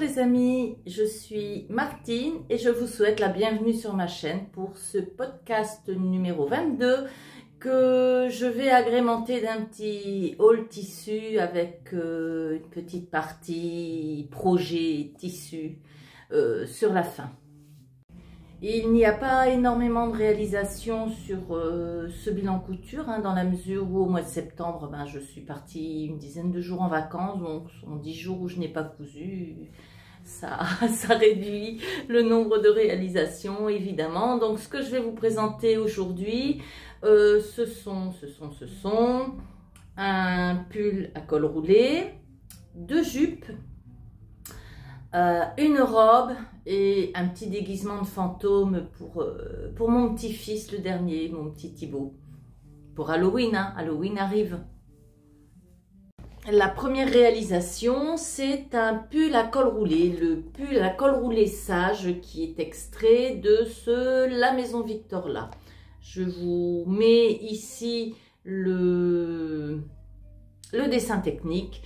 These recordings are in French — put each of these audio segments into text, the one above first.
les amis, je suis Martine et je vous souhaite la bienvenue sur ma chaîne pour ce podcast numéro 22 que je vais agrémenter d'un petit haul tissu avec une petite partie projet tissu sur la fin. Il n'y a pas énormément de réalisations sur ce bilan couture, dans la mesure où au mois de septembre, je suis partie une dizaine de jours en vacances, donc ce sont 10 jours où je n'ai pas cousu. Ça réduit le nombre de réalisations, évidemment. Donc ce que je vais vous présenter aujourd'hui, ce sont un pull à col roulé, 2 jupes, une robe et un petit déguisement de fantôme pour mon petit-fils, le dernier, mon petit Thibaut. Pour Halloween, Halloween arrive. La première réalisation, c'est un pull à col roulé, le pull à col roulé sage qui est extrait de La Maison Victor là. Je vous mets ici le dessin technique.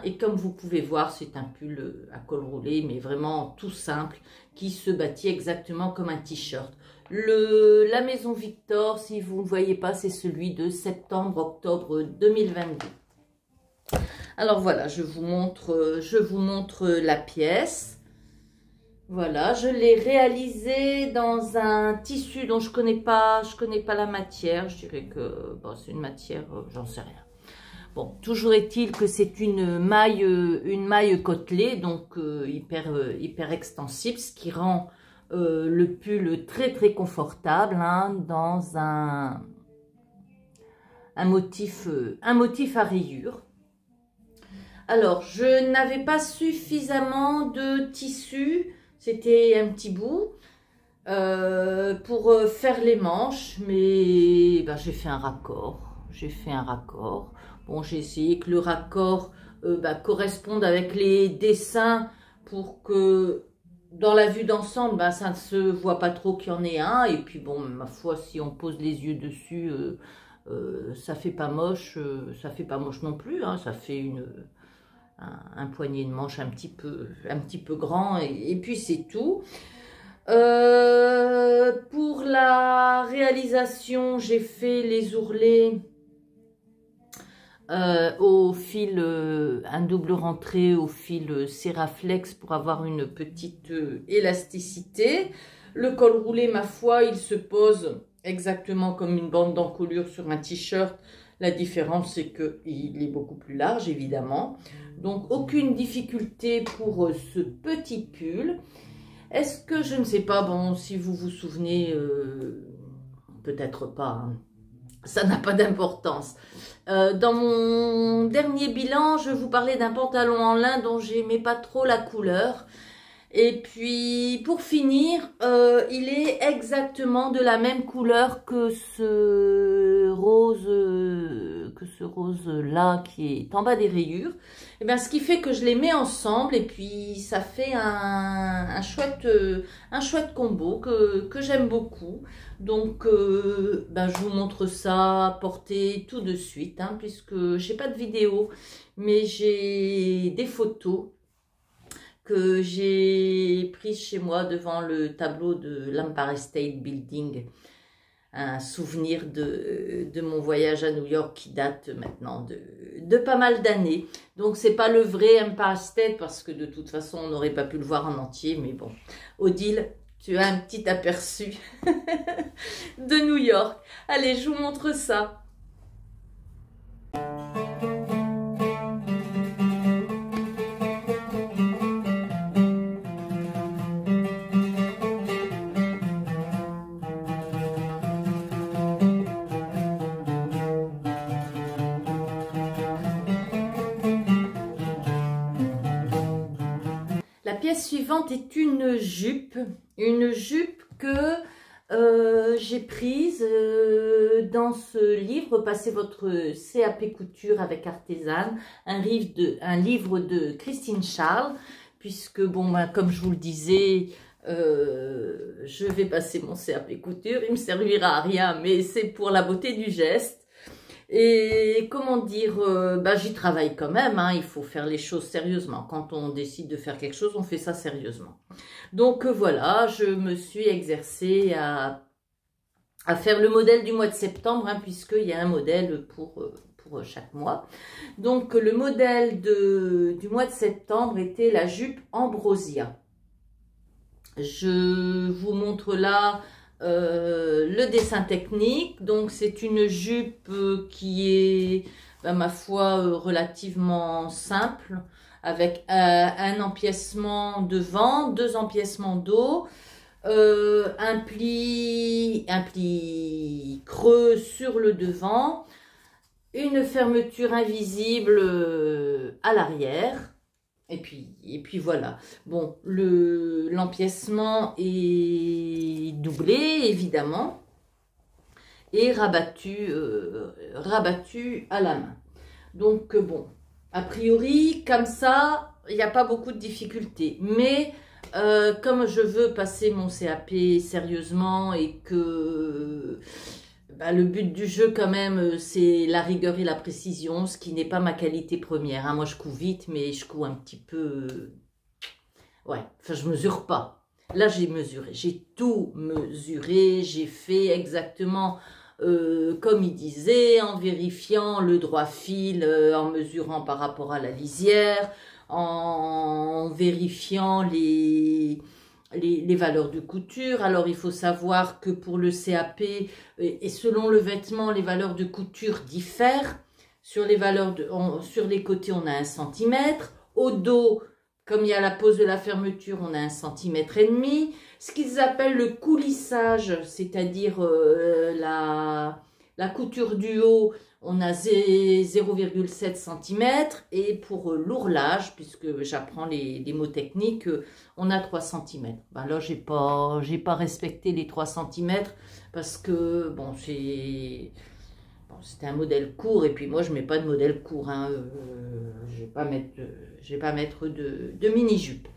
Et comme vous pouvez voir, c'est un pull à col roulé, mais vraiment tout simple, qui se bâtit exactement comme un t-shirt. La Maison Victor, si vous ne voyez pas, c'est celui de septembre-octobre 2022. Alors voilà, je vous montre la pièce. Voilà, je l'ai réalisé dans un tissu dont je connais pas la matière. Je dirais que bon, c'est une matière, j'en sais rien. Bon, toujours est-il que c'est une maille côtelée, donc hyper extensible, ce qui rend le pull très confortable dans un motif à rayures. Alors, je n'avais pas suffisamment de tissu, c'était un petit bout, pour faire les manches, mais j'ai fait un raccord. Bon, j'ai essayé que le raccord corresponde avec les dessins pour que dans la vue d'ensemble, ça ne se voit pas trop qu'il y en ait un. Et puis bon, ma foi, si on pose les yeux dessus, ça fait pas moche non plus. Ça fait un poignet de manche un petit peu grand et puis c'est tout. Pour la réalisation, j'ai fait les ourlets au fil, un double rentré au fil Serraflex pour avoir une petite élasticité. Le col roulé, ma foi, il se pose exactement comme une bande d'encolure sur un t-shirt. La différence, c'est qu'il est beaucoup plus large, évidemment. Donc, aucune difficulté pour ce petit pull. Est-ce que, je ne sais pas, bon, si vous vous souvenez, peut-être pas, ça n'a pas d'importance. Dans mon dernier bilan, je vous parlais d'un pantalon en lin dont j'aimais pas trop la couleur. Et puis, pour finir, il est exactement de la même couleur que ce rose-là qui est en bas des rayures. Et bien, ce qui fait que je les mets ensemble et puis ça fait un chouette combo que j'aime beaucoup. Donc, je vous montre ça porté tout de suite, puisque j'ai pas de vidéo, mais j'ai des photos que j'ai prise chez moi devant le tableau de l'Empire State Building, un souvenir de mon voyage à New York qui date maintenant de pas mal d'années. Donc c'est pas le vrai Empire State parce que de toute façon on n'aurait pas pu le voir en entier, mais bon, Odile, tu as un petit aperçu de New York. Allez, je vous montre ça. La pièce suivante est une jupe que j'ai prise dans ce livre « Passez votre CAP couture avec artisane », un livre de Christine Charles, puisque, bon, comme je vous le disais, je vais passer mon CAP couture, il me servira à rien, mais c'est pour la beauté du geste. Et comment dire, bah, j'y travaille quand même, hein, il faut faire les choses sérieusement. Quand on décide de faire quelque chose, on fait ça sérieusement. Donc voilà, je me suis exercée à faire le modèle du mois de septembre, hein, puisqu'il y a un modèle pour chaque mois. Donc le modèle du mois de septembre était la jupe Ambrosia. Je vous montre là le dessin technique. Donc c'est une jupe qui est, ben, ma foi, relativement simple, avec un empiècement devant, deux empiècements dos, un pli creux sur le devant, une fermeture invisible à l'arrière. Et puis voilà. Bon, l'empiècement est doublé, évidemment, et rabattu à la main. Donc, bon, a priori, comme ça, il n'y a pas beaucoup de difficultés. Mais, comme je veux passer mon CAP sérieusement et que bah, le but du jeu, quand même, c'est la rigueur et la précision, ce qui n'est pas ma qualité première. Hein. Moi, je couds vite, mais je couds un petit peu... Ouais, enfin, je mesure pas. Là, j'ai mesuré. J'ai tout mesuré. J'ai fait exactement comme il disait, en vérifiant le droit fil, en mesurant par rapport à la lisière, en vérifiant les valeurs de couture. Alors, il faut savoir que pour le CAP, et selon le vêtement, les valeurs de couture diffèrent. Sur sur les côtés, on a 1 cm. Au dos, comme il y a la pose de la fermeture, on a 1,5 cm. Ce qu'ils appellent le coulissage, c'est-à-dire la couture du haut, on a 0,7 cm. Et pour l'ourlage, puisque j'apprends les mots techniques, on a 3 cm. Ben là, j'ai pas respecté les 3 cm parce que, bon, c'était un modèle court. Et puis moi, je mets pas de modèle court. Hein, je vais pas mettre de mini-jupe.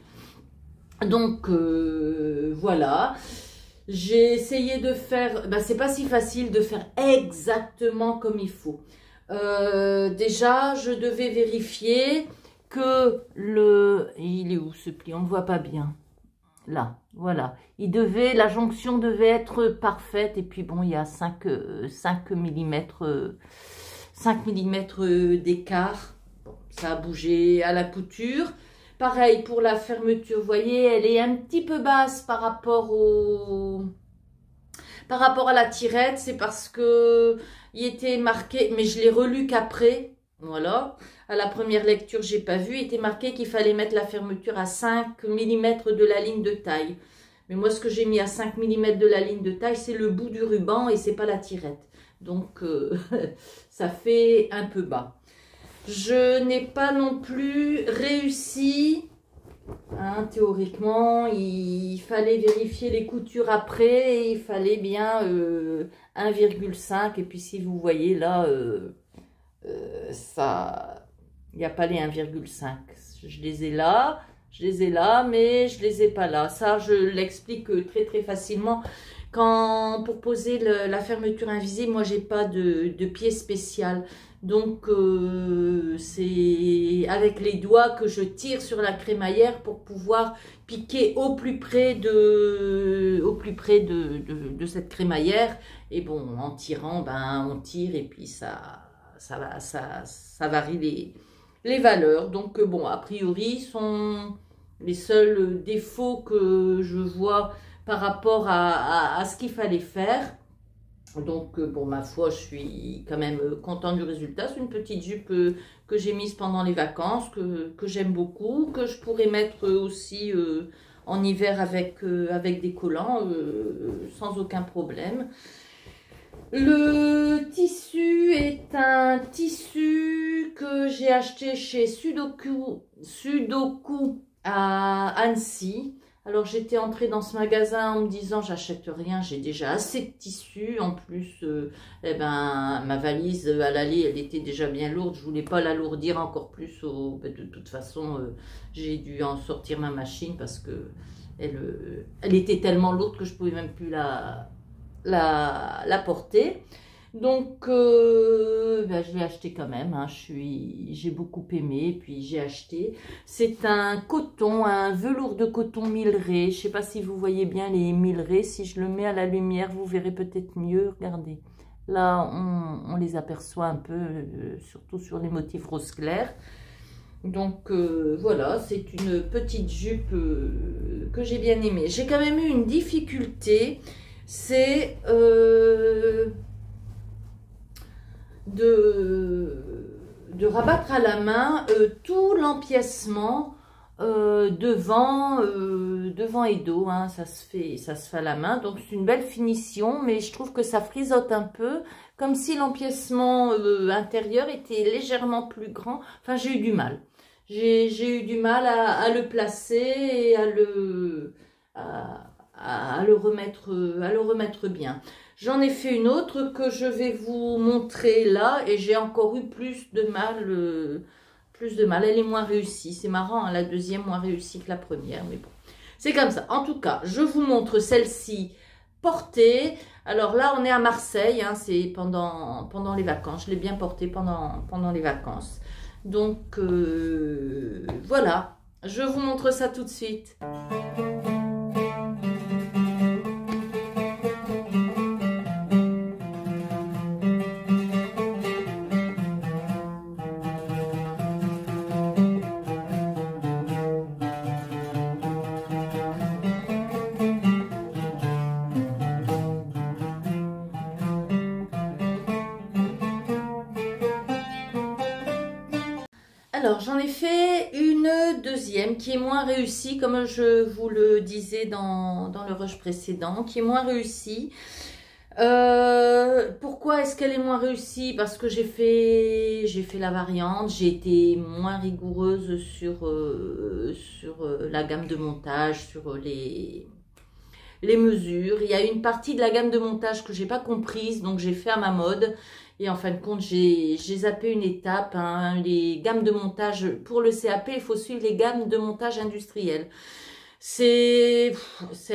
Donc, voilà. J'ai essayé de faire... Ben, c'est pas si facile de faire exactement comme il faut. Déjà, je devais vérifier que il est où ce pli? On ne voit pas bien. Là, voilà. La jonction devait être parfaite. Et puis bon, il y a 5 mm, 5 mm d'écart. Bon, ça a bougé à la couture. Pareil pour la fermeture, vous voyez, elle est un petit peu basse par rapport à la tirette. C'est parce que il était marqué, mais je l'ai relu qu'après. Voilà. À la première lecture, j'ai pas vu. Il était marqué qu'il fallait mettre la fermeture à 5 mm de la ligne de taille. Mais moi, ce que j'ai mis à 5 mm de la ligne de taille, c'est le bout du ruban et c'est pas la tirette. Donc, ça fait un peu bas. Je n'ai pas non plus réussi, hein, théoriquement, il fallait vérifier les coutures après, et il fallait bien 1,5, et puis si vous voyez là, ça, il n'y a pas les 1,5, je les ai là, mais je les ai pas là. Ça, je l'explique très très facilement. Pour poser la fermeture invisible, moi j'ai pas de pied spécial. Donc c'est avec les doigts que je tire sur la crémaillère pour pouvoir piquer au plus près de cette crémaillère. Et bon, en tirant, ben on tire et puis ça varie les valeurs. Donc bon, a priori, sont les seuls défauts que je vois par rapport à ce qu'il fallait faire. Donc, bon, ma foi, je suis quand même contente du résultat. C'est une petite jupe que j'ai mise pendant les vacances, que j'aime beaucoup, que je pourrais mettre aussi en hiver avec des collants, sans aucun problème. Le tissu est un tissu que j'ai acheté chez Sudoku à Annecy. Alors, j'étais entrée dans ce magasin en me disant, j'achète rien, j'ai déjà assez de tissu. En plus, eh ben, ma valise à l'aller, elle était déjà bien lourde. Je voulais pas l'alourdir encore plus. De toute façon, j'ai dû en sortir ma machine parce que elle était tellement lourde que je pouvais même plus la porter. Donc, ben je l'ai acheté quand même, hein. J'ai beaucoup aimé, puis j'ai acheté. C'est un coton, un velours de coton Milleray. Je sais pas si vous voyez bien les Milleray. Si je le mets à la lumière, vous verrez peut-être mieux. Regardez, là, on les aperçoit un peu, surtout sur les motifs rose clair. Donc voilà, c'est une petite jupe que j'ai bien aimée. J'ai quand même eu une difficulté, c'est de rabattre à la main tout l'empiècement devant et dos, hein, ça se fait à la main. Donc c'est une belle finition, mais je trouve que ça frisote un peu, comme si l'empiècement intérieur était légèrement plus grand. Enfin, j'ai eu du mal. J'ai eu du mal à le placer et à le remettre bien. J'en ai fait une autre que je vais vous montrer là et j'ai encore eu plus de mal. Elle est moins réussie. C'est marrant, hein, la deuxième moins réussie que la première, mais bon. C'est comme ça. En tout cas, je vous montre celle-ci portée. Alors là, on est à Marseille, hein, c'est pendant les vacances. Je l'ai bien portée pendant les vacances. Donc, voilà. Je vous montre ça tout de suite. Alors, j'en ai fait une deuxième qui est moins réussie, comme je vous le disais dans le rush précédent, qui est moins réussie. Pourquoi est-ce qu'elle est moins réussie? Parce que j'ai fait la variante, j'ai été moins rigoureuse sur la gamme de montage, sur les mesures. Il y a une partie de la gamme de montage que j'ai pas comprise, donc j'ai fait à ma mode. Et en fin de compte, j'ai zappé une étape, hein. Les gammes de montage, pour le CAP, il faut suivre les gammes de montage industrielles. C'est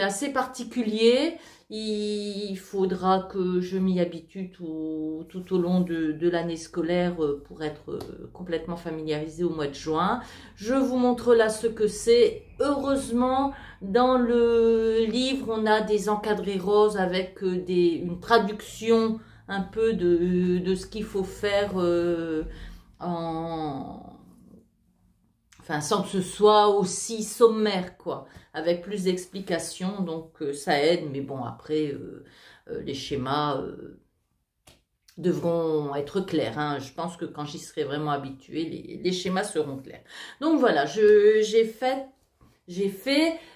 assez particulier. Il faudra que je m'y habitue tout au long de l'année scolaire pour être complètement familiarisée au mois de juin. Je vous montre là ce que c'est. Heureusement, dans le livre, on a des encadrés roses avec une traduction un peu de ce qu'il faut faire enfin, sans que ce soit aussi sommaire, quoi, avec plus d'explications, donc ça aide, mais bon, après, les schémas devront être clairs, hein. Je pense que quand j'y serai vraiment habituée, les schémas seront clairs. Donc voilà, j'ai fait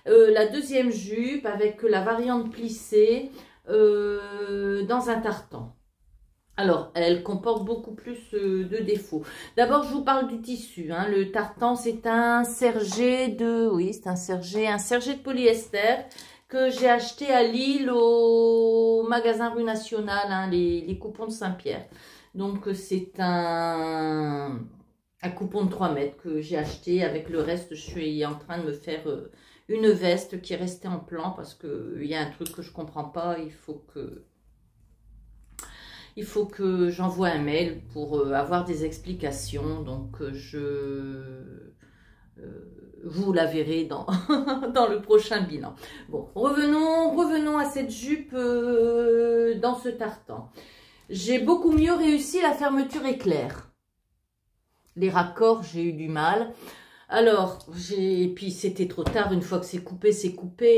la deuxième jupe avec la variante plissée dans un tartan. Alors, elle comporte beaucoup plus de défauts. D'abord, je vous parle du tissu, hein. Le tartan, c'est un sergé de polyester que j'ai acheté à Lille au magasin Rue Nationale, hein, les coupons de Saint-Pierre. Donc, c'est un coupon de 3 mètres que j'ai acheté. Avec le reste, je suis en train de me faire une veste qui est restée en plan parce qu'il y a un truc que je ne comprends pas. Il faut que j'envoie un mail pour avoir des explications. Donc, vous la verrez dans, dans le prochain bilan. Bon, revenons à cette jupe dans ce tartan. J'ai beaucoup mieux réussi la fermeture éclair. Les raccords, j'ai eu du mal. Alors, puis c'était trop tard. Une fois que c'est coupé,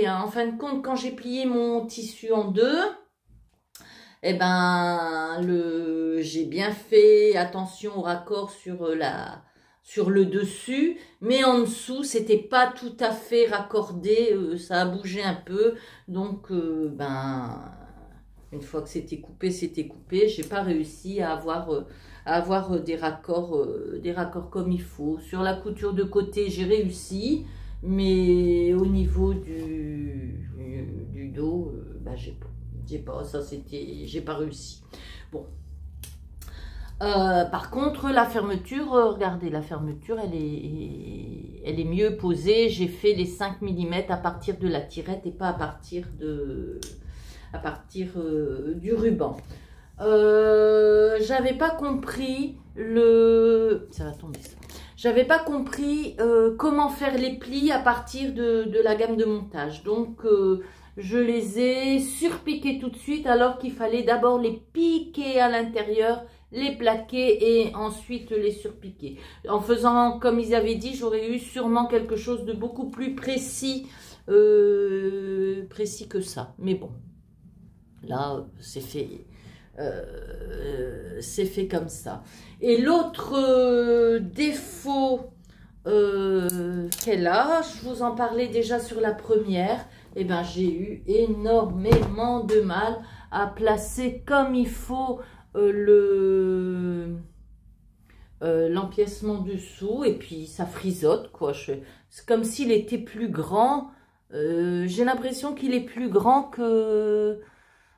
hein. En fin de compte, quand j'ai plié mon tissu en deux, eh ben, j'ai bien fait attention au raccord sur le dessus, mais en dessous, c'était pas tout à fait raccordé, ça a bougé un peu. Donc, ben, une fois que c'était coupé, j'ai pas réussi à avoir des raccords comme il faut. Sur la couture de côté, j'ai réussi, mais au niveau du dos, ben, j'ai pas réussi. Bon. Par contre, la fermeture, regardez, la fermeture, elle est mieux posée. J'ai fait les 5 mm à partir de la tirette et pas à partir du ruban. J'avais pas compris le... Ça va tomber ça. J'avais pas compris comment faire les plis à partir de la gamme de montage. Donc, je les ai surpiqués tout de suite alors qu'il fallait d'abord les piquer à l'intérieur, les plaquer et ensuite les surpiquer. En faisant comme ils avaient dit, j'aurais eu sûrement quelque chose de beaucoup plus précis, précis que ça. Mais bon, là, c'est fait. C'est fait comme ça. Et l'autre défaut qu'elle a, je vous en parlais déjà sur la première, et ben j'ai eu énormément de mal à placer comme il faut l'empiècement dessous, et puis ça frisote quoi. C'est comme s'il était plus grand. J'ai l'impression qu'il est plus grand que...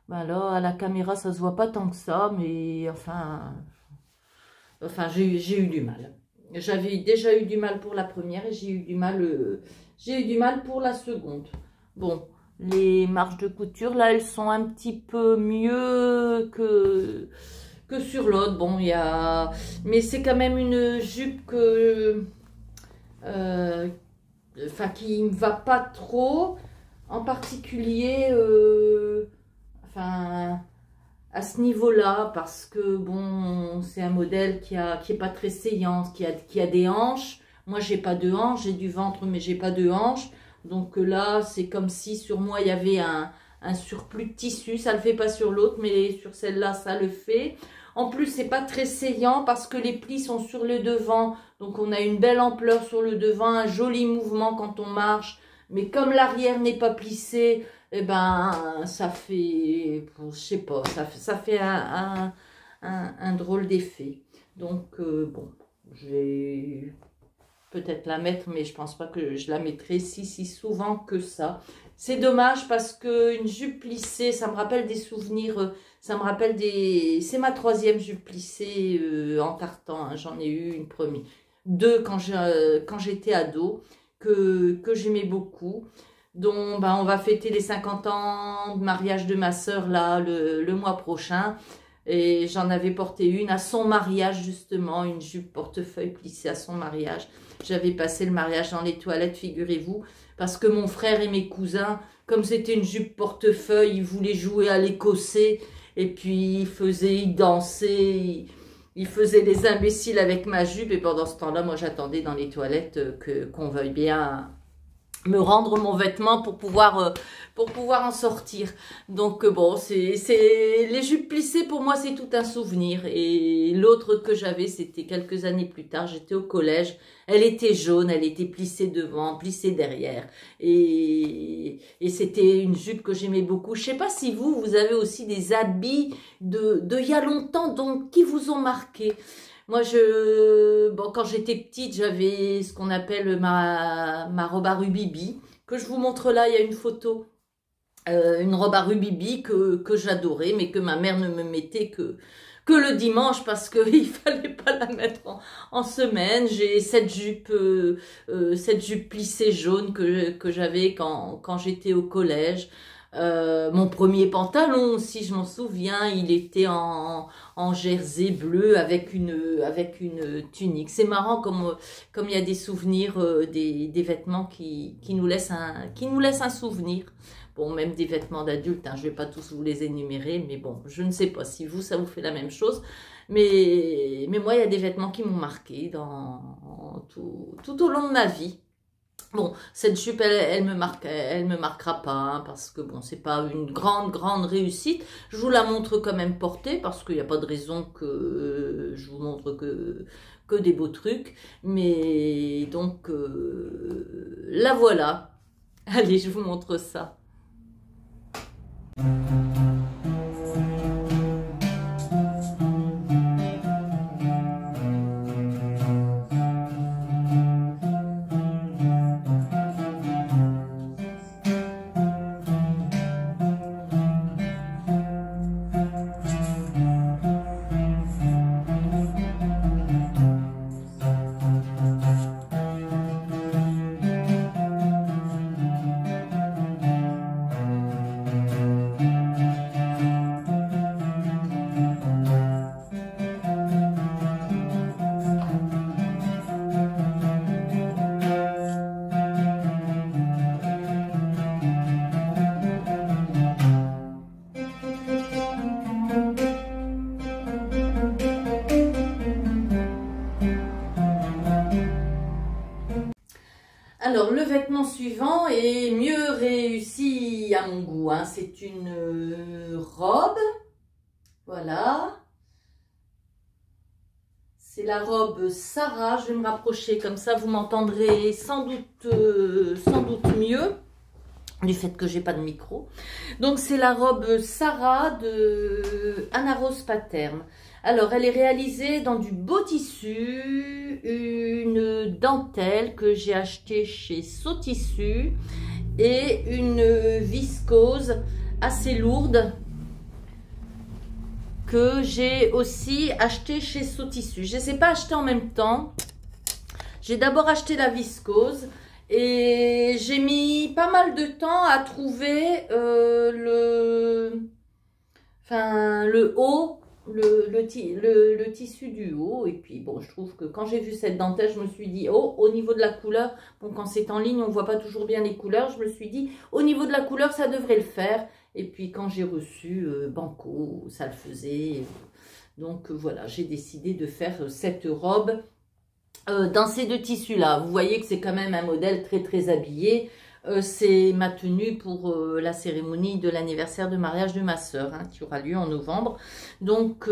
Ben là, à la caméra, ça se voit pas tant que ça, mais enfin j'ai eu du mal. J'avais déjà eu du mal pour la première et j'ai eu du mal pour la seconde. Bon, les marges de couture, là, elles sont un petit peu mieux que sur l'autre. Bon, mais c'est quand même une jupe qui me va pas trop, en particulier... à ce niveau-là, parce que bon, c'est un modèle qui est pas très saillant, qui a des hanches. Moi, j'ai pas de hanches, j'ai du ventre, mais j'ai pas de hanches. Donc là, c'est comme si sur moi, il y avait un surplus de tissu. Ça le fait pas sur l'autre, mais sur celle-là, ça le fait. En plus, c'est pas très saillant parce que les plis sont sur le devant. Donc, on a une belle ampleur sur le devant, un joli mouvement quand on marche. Mais comme l'arrière n'est pas plissé, eh ben, ça fait, je sais pas, ça fait un drôle d'effet. Donc, bon, je vais peut-être la mettre, mais je pense pas que je la mettrai si souvent que ça. C'est dommage parce que une jupe plissée, ça me rappelle des souvenirs, ça me rappelle des... C'est ma troisième jupe plissée en tartan, hein. J'en ai eu une première, deux quand j'étais ado, que j'aimais beaucoup. Donc, on va fêter les 50 ans de mariage de ma sœur, là, le mois prochain. Et j'en avais porté une à son mariage, justement, une jupe portefeuille plissée à son mariage. J'avais passé le mariage dans les toilettes, figurez-vous, parce que mon frère et mes cousins, comme c'était une jupe portefeuille, ils voulaient jouer à l'écossais. Et puis, ils dansaient, ils faisaient les imbéciles avec ma jupe. Et pendant ce temps-là, moi, j'attendais dans les toilettes qu'on veuille bien... me rendre mon vêtement pour pouvoir en sortir. Donc bon, les jupes plissées pour moi c'est tout un souvenir. Et l'autre que j'avais, c'était quelques années plus tard, j'étais au collège, elle était jaune, elle était plissée devant, plissée derrière, et c'était une jupe que j'aimais beaucoup. Je sais pas si vous avez aussi des habits de il y a longtemps donc qui vous ont marqué. Moi, quand j'étais petite, j'avais ce qu'on appelle ma robe à rubibi, que je vous montre là, il y a une photo. Une robe à rubibi que j'adorais, mais que ma mère ne me mettait que le dimanche parce qu'il fallait pas la mettre en semaine. J'ai cette jupe plissée jaune que j'avais quand j'étais au collège. Mon premier pantalon aussi, je m'en souviens, il était en jersey bleu avec une tunique. C'est marrant comme il y a des souvenirs, des vêtements qui nous laissent un souvenir. Bon, même des vêtements d'adultes, hein, je vais pas tous vous les énumérer, mais bon, je ne sais pas si vous, ça vous fait la même chose. Mais moi, il y a des vêtements qui m'ont marqué tout au long de ma vie. Bon, cette jupe, elle me marquera pas, hein, parce que bon, c'est pas une grande réussite. Je vous la montre quand même portée, parce qu'il n'y a pas de raison que je vous montre que des beaux trucs. Mais donc, la voilà. Allez, je vous montre ça. suivant est mieux réussi à mon goût, hein. C'est une robe, voilà. C'est la robe Sarah, je vais me rapprocher comme ça, vous m'entendrez sans doute mieux du fait que j'ai pas de micro. Donc c'est la robe Sarah de Anna Rose Pattern. Alors elle est réalisée dans du beau tissu, une dentelle que j'ai achetée chez Sotissu et une viscose assez lourde que j'ai aussi acheté chez Sotissu. Je ne les ai pas achetés en même temps. J'ai d'abord acheté la viscose et j'ai mis pas mal de temps à trouver le haut, le tissu du haut. Et puis bon, je trouve que quand j'ai vu cette dentelle, je me suis dit, oh, au niveau de la couleur, bon, quand c'est en ligne, on ne voit pas toujours bien les couleurs. Je me suis dit, au niveau de la couleur, ça devrait le faire. Et puis quand j'ai reçu Banco, ça le faisait. Donc voilà, j'ai décidé de faire cette robe dans ces deux tissus-là. Vous voyez que c'est quand même un modèle très très habillé. C'est ma tenue pour la cérémonie de l'anniversaire de mariage de ma sœur, hein, qui aura lieu en novembre. Donc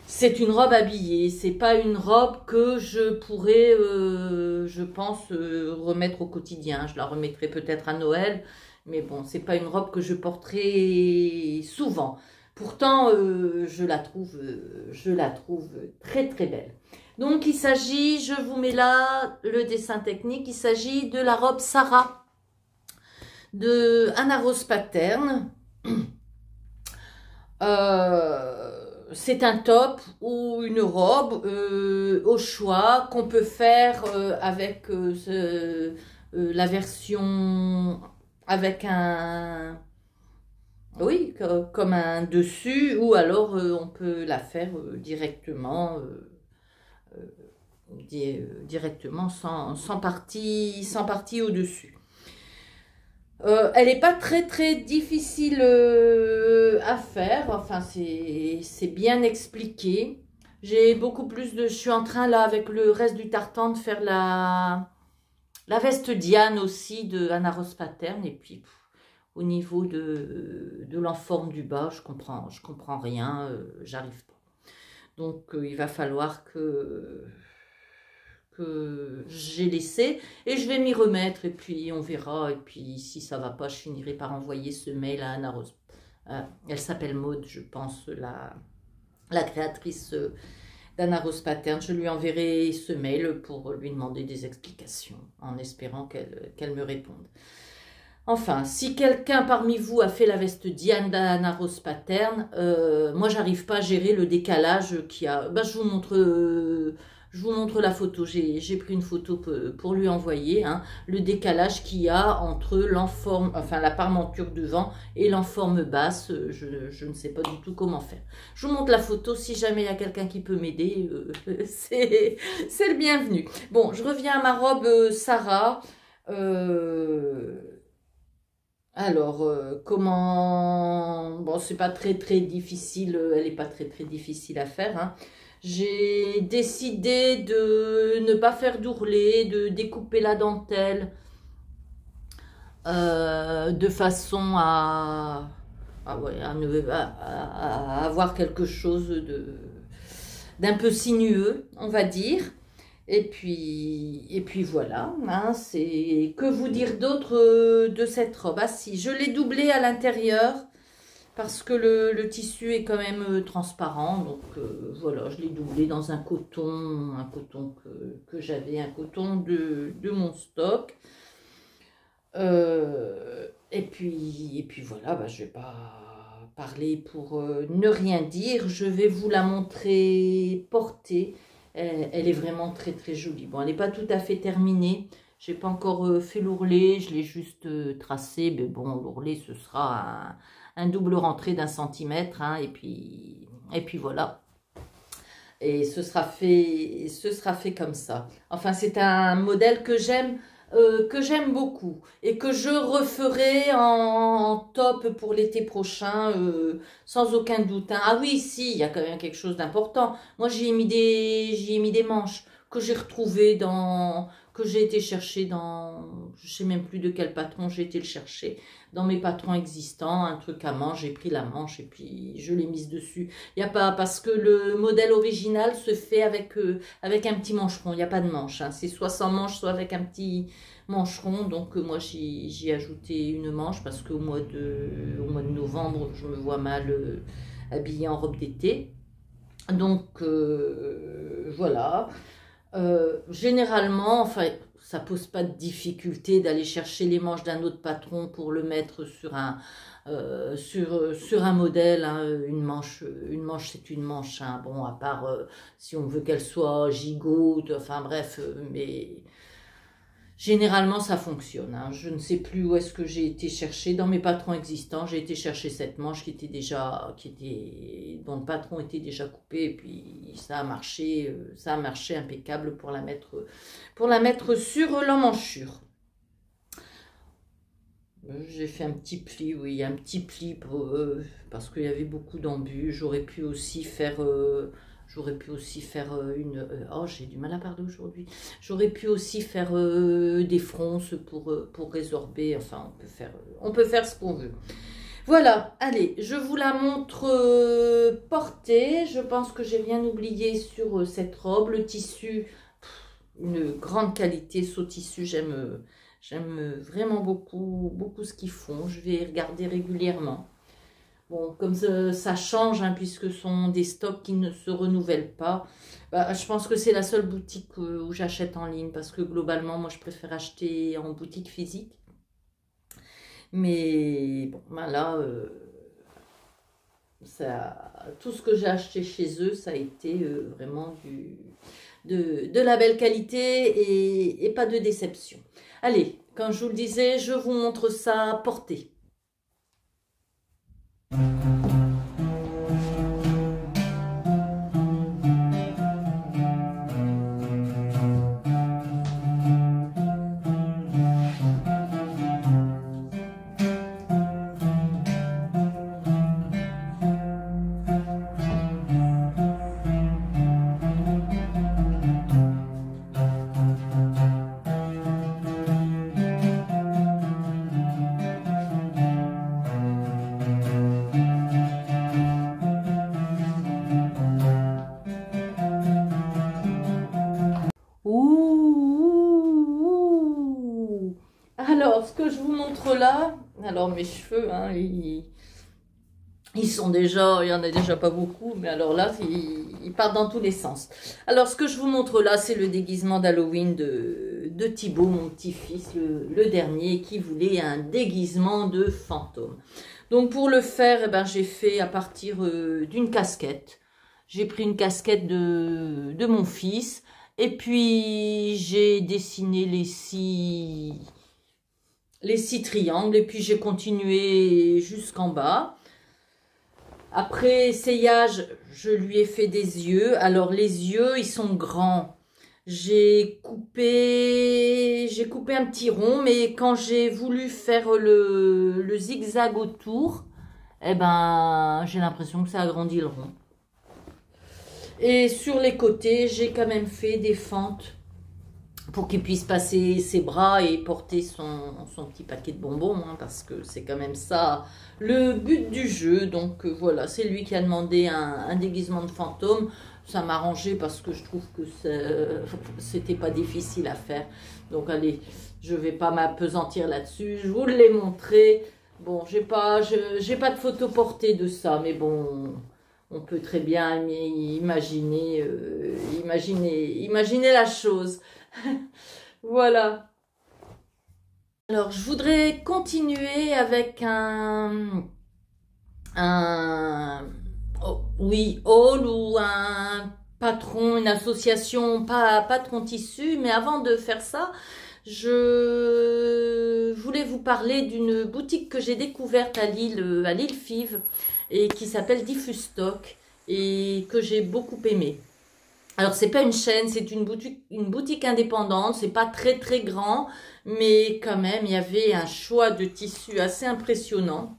c'est une robe habillée. C'est pas une robe que je pourrais, je pense, remettre au quotidien. Je la remettrai peut-être à Noël. Mais bon, c'est pas une robe que je porterai souvent. Pourtant, je la trouve très très belle. Donc, il s'agit, je vous mets là le dessin technique, il s'agit de la robe Sarah de Anna Rose Pattern. C'est un top ou une robe au choix qu'on peut faire avec la version avec un, oui, comme un dessus, ou alors on peut la faire directement sans partie au-dessus. Elle n'est pas très très difficile à faire, enfin c'est bien expliqué. J'ai beaucoup plus de... Je suis en train là avec le reste du tartan de faire la veste Diane aussi de Anna Rose Pattern. Et puis au niveau de l'enforme du bas, je comprends rien, j'arrive pas. Donc il va falloir que j'ai laissé et je vais m'y remettre et puis on verra. Et puis si ça va pas, je finirai par envoyer ce mail à Anna Rose. Elle s'appelle Maude, je pense, la créatrice d'Anna Rose Pattern. Je lui enverrai ce mail pour lui demander des explications en espérant qu'elle me réponde. Enfin, si quelqu'un parmi vous a fait la veste Diane d'Anna Rose Pattern, moi j'arrive pas à gérer le décalage qu'il y a. Ben, je vous montre la photo. J'ai pris une photo pour lui envoyer, hein, le décalage qu'il y a entre l'enforme, enfin la parmenture devant et l'enforme basse. Je ne sais pas du tout comment faire. Je vous montre la photo. Si jamais il y a quelqu'un qui peut m'aider, c'est le bienvenu. Bon, je reviens à ma robe Sarah. Alors, comment... Bon, c'est pas très très difficile, elle n'est pas très très difficile à faire, hein. J'ai décidé de ne pas faire d'ourlet, de découper la dentelle de façon à avoir quelque chose d'un peu sinueux, on va dire. Et puis voilà, hein, c'est que vous dire d'autre de cette robe. Ah si, je l'ai doublée à l'intérieur parce que le tissu est quand même transparent. Donc voilà, je l'ai doublé dans un coton que j'avais, un coton de mon stock. Et puis voilà, bah, je ne vais pas parler pour ne rien dire. Je vais vous la montrer portée. Elle est vraiment très très jolie. Bon, elle n'est pas tout à fait terminée. Je n'ai pas encore fait l'ourlet. Je l'ai juste tracé. Mais bon, l'ourlet, ce sera un double rentré d'1 centimètre. Hein, et puis voilà. Et ce sera fait comme ça. Enfin, c'est un modèle que j'aime beaucoup et que je referai en top pour l'été prochain, sans aucun doute, hein. Ah oui, si, il y a quand même quelque chose d'important. Moi, j'y ai mis des manches que j'ai retrouvées que j'ai été chercher dans, je sais même plus de quel patron j'ai été le chercher, dans mes patrons existants, un truc à manche, j'ai pris la manche et puis je l'ai mise dessus. Il n'y a pas, parce que le modèle original se fait avec un petit mancheron, il n'y a pas de manche, hein. C'est soit sans manche, soit avec un petit mancheron, donc moi j'y ai ajouté une manche parce qu'au mois de novembre, je me vois mal habillée en robe d'été. Donc voilà. Généralement, enfin, ça pose pas de difficulté d'aller chercher les manches d'un autre patron pour le mettre sur un modèle, hein. Une manche c'est une manche, hein. Bon, à part si on veut qu'elle soit gigote, enfin bref, mais généralement ça fonctionne, hein. Je ne sais plus où est-ce que j'ai été chercher dans mes patrons existants. J'ai été chercher cette manche dont le patron était déjà coupé, et puis ça a marché impeccable pour la mettre sur l'emmanchure. J'ai fait un petit pli, oui, un petit pli parce qu'il y avait beaucoup d'embus. J'aurais pu aussi faire oh, j'ai du mal à parler aujourd'hui. J'aurais pu aussi faire des fronces pour résorber. Enfin, on peut faire ce qu'on veut. Voilà, allez, je vous la montre portée. Je pense que j'ai rien oublié sur cette robe. Le tissu, une grande qualité, ce tissu, j'aime vraiment beaucoup ce qu'ils font. Je vais regarder régulièrement. Bon, comme ça change, hein, puisque ce sont des stocks qui ne se renouvellent pas. Bah, je pense que c'est la seule boutique où j'achète en ligne, parce que globalement, moi, je préfère acheter en boutique physique. Mais bon, ben là, tout ce que j'ai acheté chez eux, ça a été vraiment de la belle qualité et pas de déception. Allez, comme je vous le disais, je vous montre ça porté. Ouh. Alors, ce que je vous montre là, alors mes cheveux, hein, ils sont déjà, il y en a déjà pas beaucoup, mais alors là, ils partent dans tous les sens. Alors, ce que je vous montre là, c'est le déguisement d'Halloween de Thibaut, mon petit-fils, le dernier, qui voulait un déguisement de fantôme. Donc, pour le faire, eh ben, j'ai fait à partir d'une casquette. J'ai pris une casquette de mon fils, et puis j'ai dessiné les six triangles, et puis j'ai continué jusqu'en bas. Après essayage, je lui ai fait des yeux. Alors les yeux, ils sont grands. J'ai coupé un petit rond, mais quand j'ai voulu faire le zigzag autour, eh ben, j'ai l'impression que ça agrandit le rond. Et sur les côtés, j'ai quand même fait des fentes pour qu'il puisse passer ses bras et porter son petit paquet de bonbons, hein, parce que c'est quand même ça le but du jeu. Donc voilà, c'est lui qui a demandé un déguisement de fantôme. Ça m'a arrangé parce que je trouve que c'était pas difficile à faire. Donc allez, je vais pas m'apesantir là-dessus, je vous l'ai montré. Bon, j'ai pas de photo portée de ça, mais bon, on peut très bien imaginer la chose. Voilà. Alors, je voudrais continuer avec oui, hall ou un patron, une association, pas patron tissu. Mais avant de faire ça, je voulais vous parler d'une boutique que j'ai découverte à l'île Fives, et qui s'appelle Diffuse Stock, et que j'ai beaucoup aimé. Alors, c'est pas une chaîne, c'est une boutique indépendante, c'est pas très très grand, mais quand même, il y avait un choix de tissus assez impressionnant.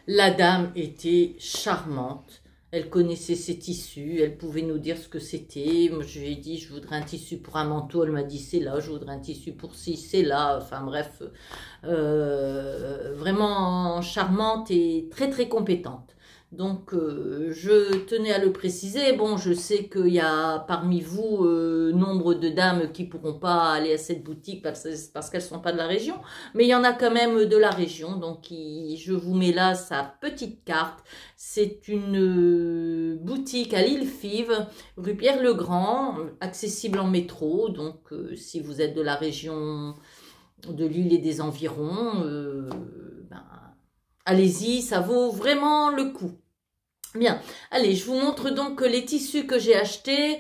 La dame était charmante, Elle connaissait ses tissus, elle pouvait nous dire ce que c'était. Moi, je lui ai dit, je voudrais un tissu pour un manteau. Elle m'a dit, c'est là. Je voudrais un tissu pour ci, c'est là. Enfin bref, vraiment charmante et très très compétente. Donc, je tenais à le préciser. Bon, je sais qu'il y a parmi vous nombre de dames qui pourront pas aller à cette boutique parce qu'elles sont pas de la région. Mais il y en a quand même de la région. Donc, je vous mets là sa petite carte. C'est une boutique à l'île Five, rue Pierre-le-Grand, accessible en métro. Donc, si vous êtes de la région de l'île et des environs, ben, allez-y, ça vaut vraiment le coup. Bien, allez, je vous montre donc les tissus que j'ai achetés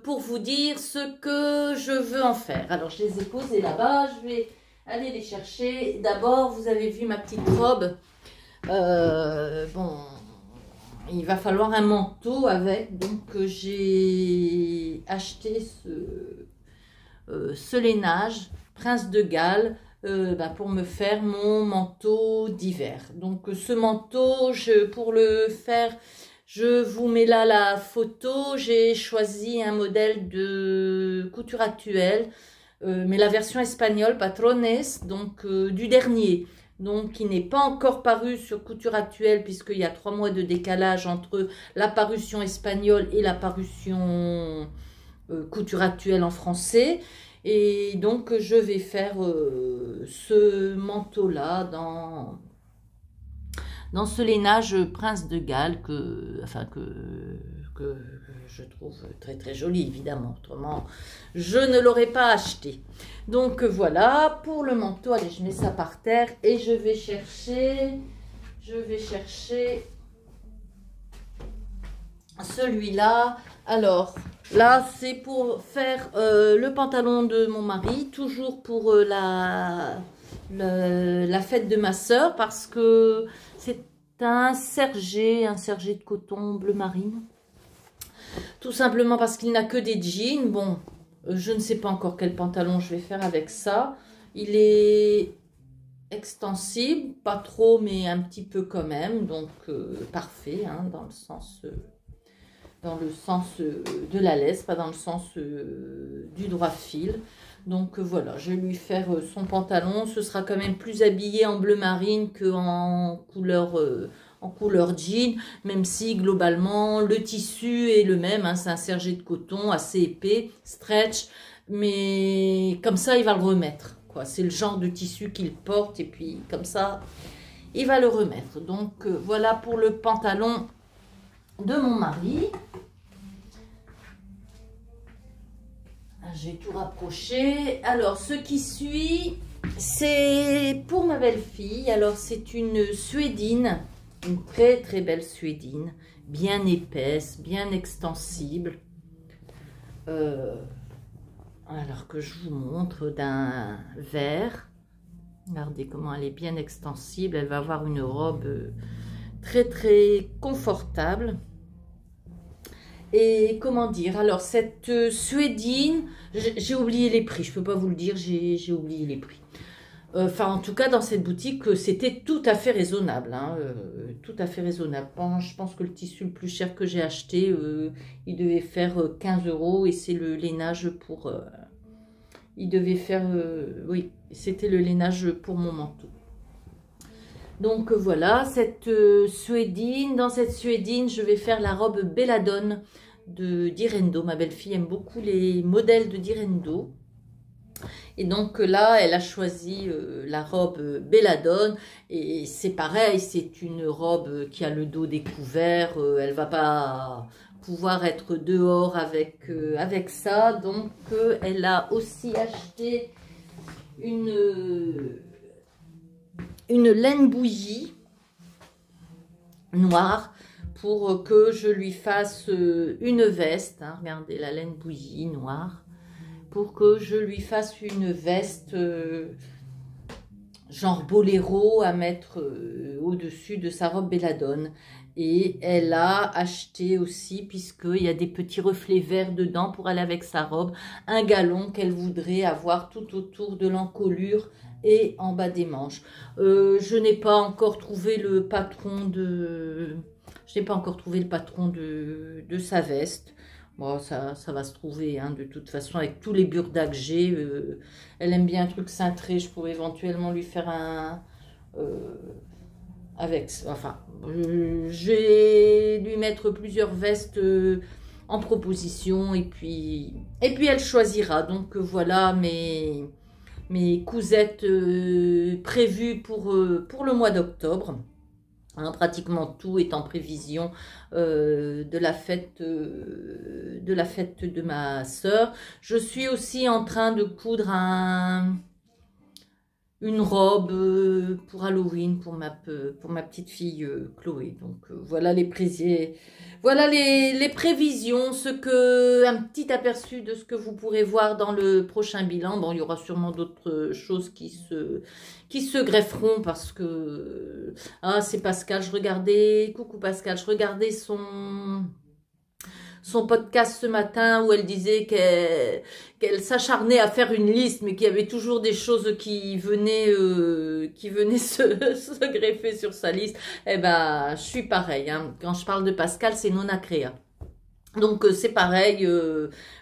pour vous dire ce que je veux en faire. Alors, je les ai posés là-bas, je vais aller les chercher. D'abord, vous avez vu ma petite robe. Bon, il va falloir un manteau avec, donc j'ai acheté ce lainage Prince de Galles. Pour me faire mon manteau d'hiver. Donc ce manteau, pour le faire, je vous mets là la photo. J'ai choisi un modèle de couture actuelle, mais la version espagnole, Patrones, donc du dernier. Donc qui n'est pas encore paru sur couture actuelle puisqu'il y a 3 mois de décalage entre la parution espagnole et la parution couture actuelle en français. Et donc, je vais faire ce manteau-là dans ce lainage Prince de Galles que je trouve très très joli, évidemment. Autrement, je ne l'aurais pas acheté. Donc, voilà, pour le manteau, allez, je mets ça par terre et je vais chercher celui-là. Alors, là, c'est pour faire le pantalon de mon mari, toujours pour la fête de ma soeur, parce que c'est un sergé de coton bleu marine. Tout simplement parce qu'il n'a que des jeans. Bon, je ne sais pas encore quel pantalon je vais faire avec ça. Il est extensible, pas trop, mais un petit peu quand même. Donc, parfait, hein, dans le sens de la laisse, pas dans le sens du droit fil. Donc voilà, je vais lui faire son pantalon. Ce sera quand même plus habillé en bleu marine qu'en couleur jean, même si globalement le tissu est le même, hein, c'est un sergé de coton assez épais, stretch, mais comme ça il va le remettre, quoi. C'est le genre de tissu qu'il porte et puis comme ça il va le remettre. Donc voilà pour le pantalon de mon mari. Je vais tout rapprocher. Alors, ce qui suit, c'est pour ma belle-fille. Alors, c'est une suédine, une très très belle suédine, bien épaisse, bien extensible. Alors que je vous montre d'un vert. Regardez comment elle est bien extensible. Elle va avoir une robe très très confortable. Et comment dire, alors cette suédine, j'ai oublié les prix, je peux pas vous le dire, j'ai oublié les prix. Enfin, en tout cas, dans cette boutique, c'était tout à fait raisonnable, hein, tout à fait raisonnable. Bon, je pense que le tissu le plus cher que j'ai acheté, il devait faire 15 € et c'est le lainage pour... il devait faire... oui, c'était le lainage pour mon manteau. Donc voilà, cette suédine, dans cette suédine, je vais faire la robe Belladone d'Irendo. Ma belle-fille aime beaucoup les modèles de d'Irendo. Et donc là, elle a choisi la robe Belladone. Et c'est pareil, c'est une robe qui a le dos découvert. Elle va pas pouvoir être dehors avec ça. Donc elle a aussi acheté une laine bouillie noire pour que je lui fasse une veste, hein, regardez la laine bouillie noire, pour que je lui fasse une veste genre boléro à mettre au-dessus de sa robe Belladone. Et elle a acheté aussi, puisqu'il y a des petits reflets verts dedans pour aller avec sa robe, un galon qu'elle voudrait avoir tout autour de l'encolure et en bas des manches. Je n'ai pas encore trouvé le patron de... Je Je n'ai pas encore trouvé le patron de sa veste. Bon, ça va se trouver, hein, de toute façon, avec tous les burdas que j'ai. Elle aime bien un truc cintré. Je pourrais éventuellement lui faire un... enfin, je vais lui mettre plusieurs vestes en proposition. Et puis elle choisira. Donc, voilà mes cousettes prévues pour le mois d'octobre. Hein, pratiquement tout est en prévision de la fête de ma sœur. Je suis aussi en train de coudre une robe pour Halloween pour ma petite fille Chloé. Donc voilà les prévisions, un petit aperçu de ce que vous pourrez voir dans le prochain bilan. Bon, il y aura sûrement d'autres choses qui se grefferont parce que c'est Pascal, coucou Pascal, je regardais son podcast ce matin où elle disait qu'elle s'acharnait à faire une liste, mais qu'il y avait toujours des choses qui venaient se greffer sur sa liste. Eh ben, je suis pareil. Hein. Quand je parle de Pascal, c'est Nona Créa. Donc, c'est pareil.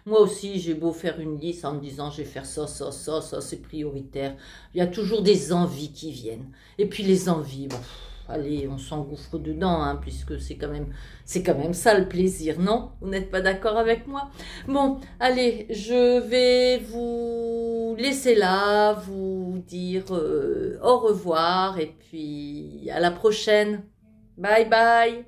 Moi aussi, j'ai beau faire une liste en me disant, je vais faire ça, c'est prioritaire. Il y a toujours des envies qui viennent. Et puis, les envies, bon... Allez, on s'engouffre dedans, hein, puisque c'est quand même ça le plaisir, non? Vous n'êtes pas d'accord avec moi? Bon, allez, je vais vous laisser là, vous dire au revoir, et puis à la prochaine. Bye bye!